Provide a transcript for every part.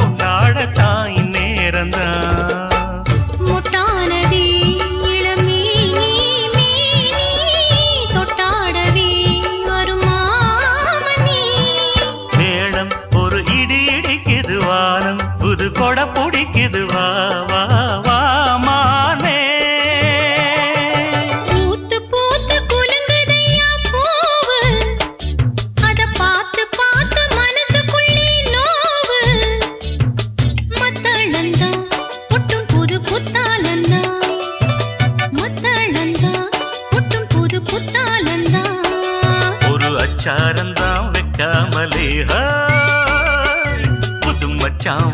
கொண்டாடத்தான் இந்நேரம்தான். முட்டானதே இளமே நீ தொட்டாடவே வருமாமணி. மேளம் ஒரு இடி இடிக்குது வானம் புது கொடை பிடிக்குது வா வா வா மானே. பூத்து பூத்து குலுங்குதையா பூவு, அத பார்த்து பார்த்து மனசுக்குள்ளே நோவு. மத்தளந்தா ஒட்டும் புது குத்தாலந்தா, மத்தளந்தா ஒட்டும் புது குத்தாலந்தா. ஒரு அச்சாரந்தான் வைக்காமலே புது மச்சான்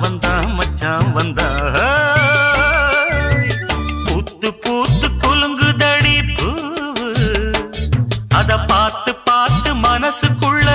வந்தா பூத்து பூத்து குலுங்குதடி பூவு, அத பார்த்து பார்த்து மனசுக்குள்ள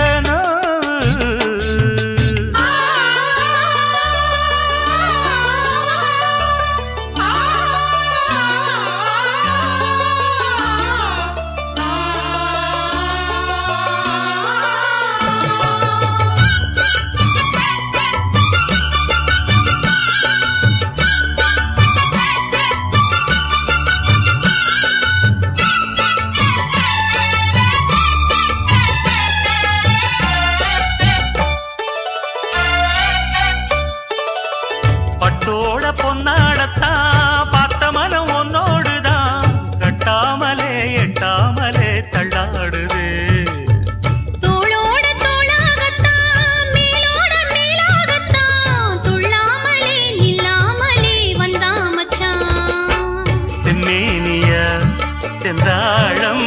பட்டோட பொன்னாடத்தான் பார்த்த மனம் உன்னோடுதான் கட்டாமலே எட்டாமலே தள்ளாடுது. தோளோட தோளாகத்தான் மேலோட மேலாகத்தான் துள்ளாமலே நில்லாமலே வந்தா மச்சான். செம்மேனிய செந்தாழம்